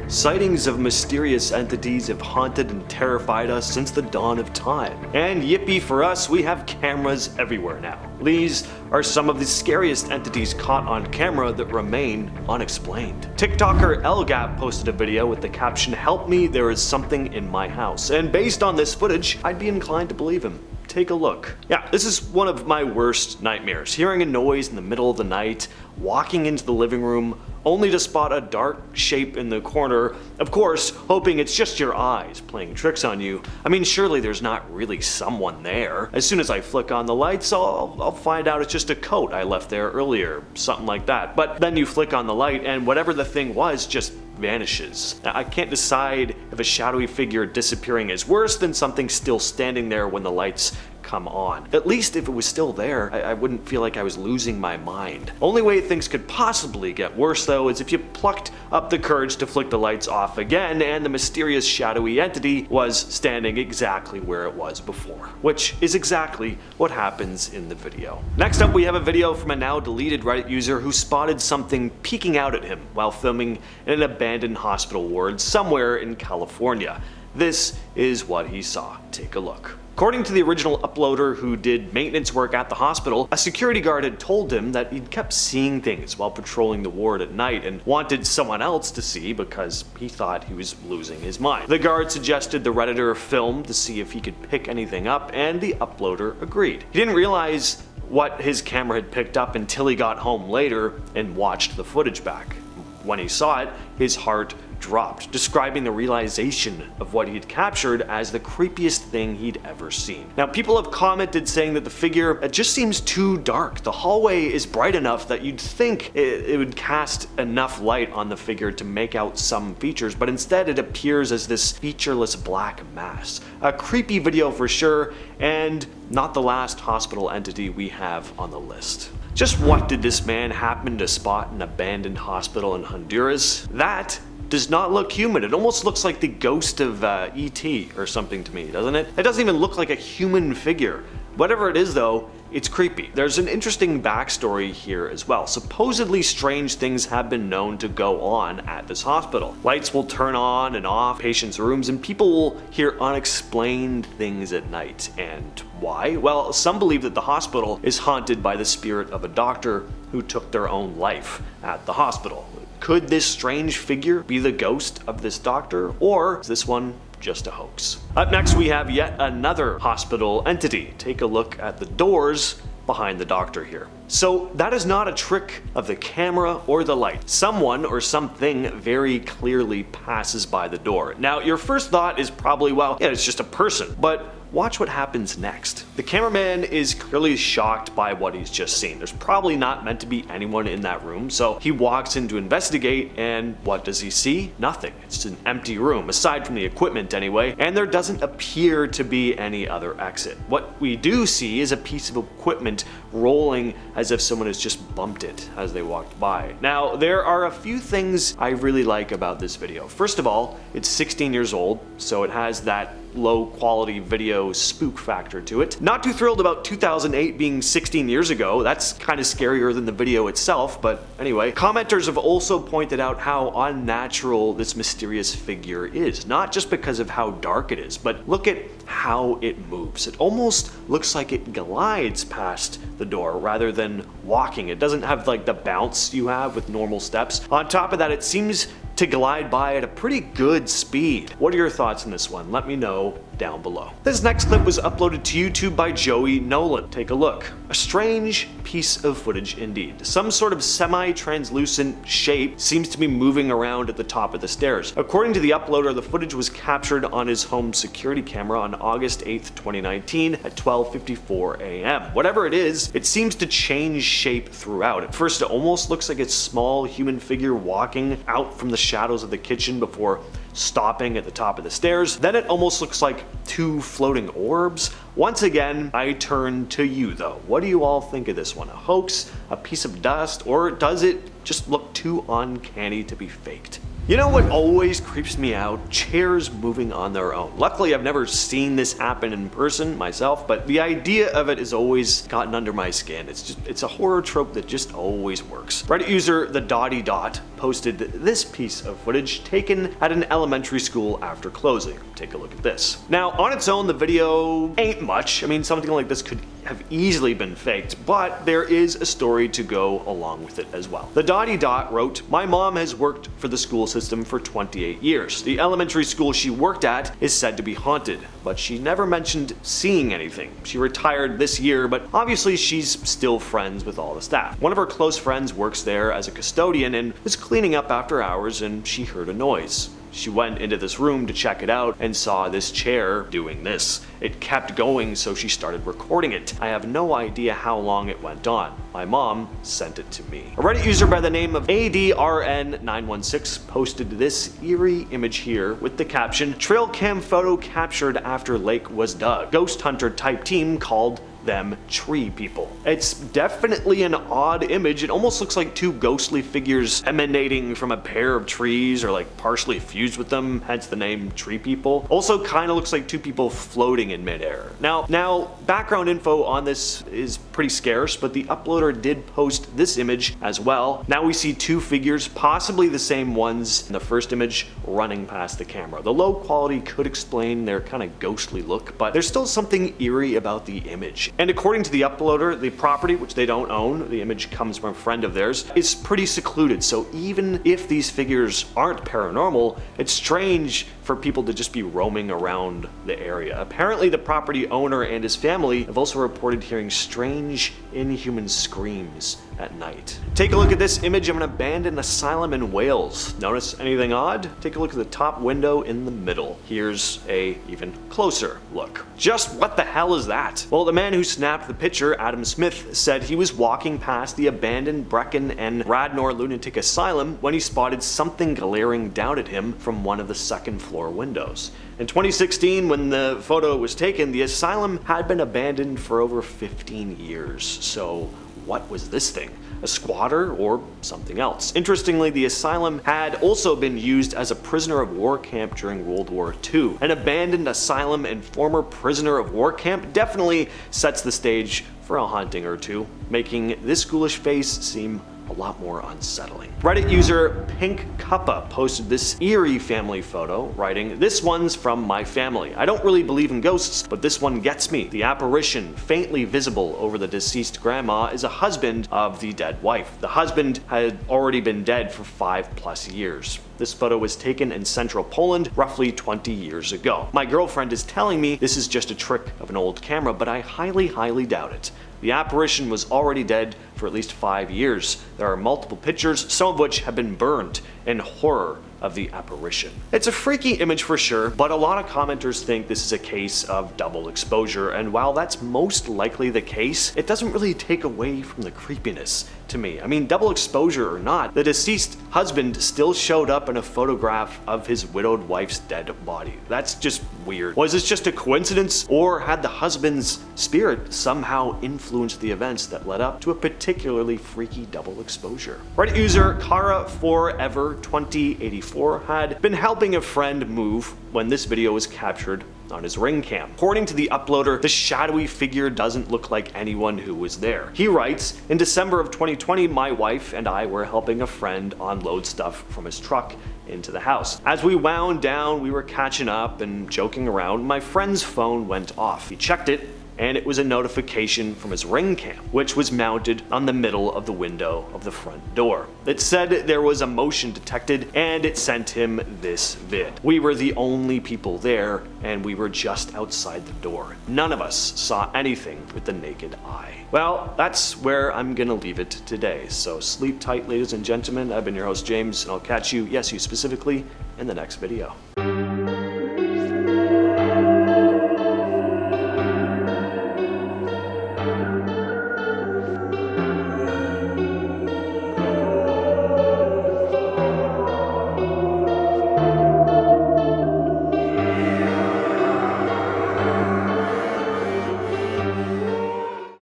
Sightings of mysterious entities have haunted and terrified us since the dawn of time. And yippee for us, we have cameras everywhere now. These are some of the scariest entities caught on camera that remain unexplained. TikToker LGAP posted a video with the caption, "Help me, there is something in my house." And based on this footage, I'd be inclined to believe him. Take a look. Yeah, this is one of my worst nightmares. Hearing a noise in the middle of the night, walking into the living room, only to spot a dark shape in the corner, of course, hoping it's just your eyes playing tricks on you. I mean, surely there's not really someone there. As soon as I flick on the lights, I'll find out it's just a coat I left there earlier, something like that. But then you flick on the light and whatever the thing was just vanishes. Now, I can't decide if a shadowy figure disappearing is worse than something still standing there when the lights come on. At least if it was still there, I wouldn't feel like I was losing my mind. Only way things could possibly get worse though is if you plucked up the courage to flick the lights off again and the mysterious shadowy entity was standing exactly where it was before, which is exactly what happens in the video. Next up, we have a video from a now deleted Reddit user who spotted something peeking out at him while filming in an abandoned hospital ward somewhere in California. This is what he saw. Take a look. According to the original uploader who did maintenance work at the hospital, a security guard had told him that he'd kept seeing things while patrolling the ward at night and wanted someone else to see because he thought he was losing his mind. The guard suggested the Redditor film to see if he could pick anything up, and the uploader agreed. He didn't realize what his camera had picked up until he got home later and watched the footage back. When he saw it, his heart dropped, describing the realization of what he'd captured as the creepiest thing he'd ever seen. Now, people have commented saying that the figure, it just seems too dark. The hallway is bright enough that you'd think it would cast enough light on the figure to make out some features, but instead it appears as this featureless black mass. A creepy video for sure, and not the last hospital entity we have on the list. Just what did this man happen to spot in an abandoned hospital in Honduras? That does not look human. It almost looks like the ghost of E.T. or something to me, doesn't it? It doesn't even look like a human figure. Whatever it is though, it's creepy. There's an interesting backstory here as well. Supposedly strange things have been known to go on at this hospital. Lights will turn on and off patients' rooms and people will hear unexplained things at night. And why? Well, some believe that the hospital is haunted by the spirit of a doctor who took their own life at the hospital. Could this strange figure be the ghost of this doctor, or is this one just a hoax? Up next, we have yet another hospital entity. Take a look at the doors behind the doctor here. So that is not a trick of the camera or the light. Someone or something very clearly passes by the door. Now, your first thought is probably, well, yeah, it's just a person, but watch what happens next. The cameraman is clearly shocked by what he's just seen. There's probably not meant to be anyone in that room, so he walks in to investigate, and what does he see? Nothing. It's an empty room, aside from the equipment anyway, and there doesn't appear to be any other exit. What we do see is a piece of equipment rolling as if someone has just bumped it as they walked by. Now, there are a few things I really like about this video. First of all, it's 16 years old, so it has that low quality video spook factor to it. Not too thrilled about 2008 being 16 years ago. That's kind of scarier than the video itself, but anyway. Commenters have also pointed out how unnatural this mysterious figure is. Not just because of how dark it is, but look at how it moves. It almost looks like it glides past the door rather than walking. It doesn't have like the bounce you have with normal steps. On top of that, it seems to glide by at a pretty good speed. What are your thoughts on this one? Let me know down below. This next clip was uploaded to YouTube by Joey Nolan. Take a look. A strange piece of footage indeed. Some sort of semi-translucent shape seems to be moving around at the top of the stairs. According to the uploader, the footage was captured on his home security camera on August 8th, 2019 at 12:54 a.m. Whatever it is, it seems to change shape throughout. At first, it almost looks like a small human figure walking out from the shadows of the kitchen before stopping at the top of the stairs. Then it almost looks like two floating orbs, Once again, I turn to you though. What do you all think of this one? A hoax, a piece of dust, or does it just look too uncanny to be faked? You know what always creeps me out? Chairs moving on their own. Luckily, I've never seen this happen in person myself, but the idea of it has always gotten under my skin. It's a horror trope that just always works. Reddit user the Dotty Dot posted this piece of footage taken at an elementary school after closing. Take a look at this. Now, on its own, the video ain't much. I mean, something like this could have easily been faked, but there is a story to go along with it as well. The Dotty Dot wrote, "My mom has worked for the school system for 28 years. The elementary school she worked at is said to be haunted, but she never mentioned seeing anything. She retired this year, but obviously she's still friends with all the staff. One of her close friends works there as a custodian and was cleaning up after hours and she heard a noise. She went into this room to check it out and saw this chair doing this. It kept going, so she started recording it. I have no idea how long it went on. My mom sent it to me." A Reddit user by the name of ADRN916 posted this eerie image here with the caption, "Trail cam photo captured after lake was dug. Ghost hunter type team called them tree people." It's definitely an odd image. It almost looks like two ghostly figures emanating from a pair of trees or like partially fused with them, hence the name tree people. Also kind of looks like two people floating in midair. Now, background info on this is pretty scarce, but the uploader did post this image as well. Now we see two figures, possibly the same ones in the first image, running past the camera. The low quality could explain their kind of ghostly look, but there's still something eerie about the image. And according to the uploader, the property, which they don't own, the image comes from a friend of theirs, is pretty secluded. So even if these figures aren't paranormal, it's strange for people to just be roaming around the area. Apparently the property owner and his family have also reported hearing strange, inhuman screams at night. Take a look at this image of an abandoned asylum in Wales. Notice anything odd? Take a look at the top window in the middle. Here's a even closer look. Just what the hell is that? Well, the man who snapped the picture, Adam Smith, said he was walking past the abandoned Brecon and Radnor Lunatic Asylum when he spotted something glaring down at him from one of the second floor windows. In 2016, when the photo was taken, the asylum had been abandoned for over 15 years. So what was this thing? A squatter or something else? Interestingly, the asylum had also been used as a prisoner of war camp during World War II. An abandoned asylum and former prisoner of war camp definitely sets the stage for a haunting or two, making this ghoulish face seem a lot more unsettling. Reddit user Pink Cuppa posted this eerie family photo, writing, "This one's from my family. I don't really believe in ghosts, but this one gets me. The apparition, faintly visible over the deceased grandma, is a husband of the dead wife. The husband had already been dead for 5+ years. This photo was taken in central Poland roughly 20 years ago. My girlfriend is telling me this is just a trick of an old camera, but I highly doubt it. The apparition was already dead for at least 5 years. There are multiple pictures, some of which have been burned in horror of the apparition." It's a freaky image for sure, but a lot of commenters think this is a case of double exposure, and while that's most likely the case, it doesn't really take away from the creepiness to me. I mean, double exposure or not, the deceased husband still showed up in a photograph of his widowed wife's dead body. That's just weird. Was this just a coincidence, or had the husband's spirit somehow influenced the events that led up to a particularly freaky double exposure? Reddit user Kara4Ever2084 had been helping a friend move when this video was captured on his ring cam. According to the uploader, the shadowy figure doesn't look like anyone who was there. He writes, "In December of 2020, my wife and I were helping a friend unload stuff from his truck into the house. As we wound down, we were catching up and joking around. My friend's phone went off. He checked it, and it was a notification from his ring cam, which was mounted on the middle of the window of the front door. It said there was a motion detected, and it sent him this vid. We were the only people there, and we were just outside the door. None of us saw anything with the naked eye." Well, that's where I'm gonna leave it today. So sleep tight, ladies and gentlemen. I've been your host, James, and I'll catch you, yes, you specifically, in the next video.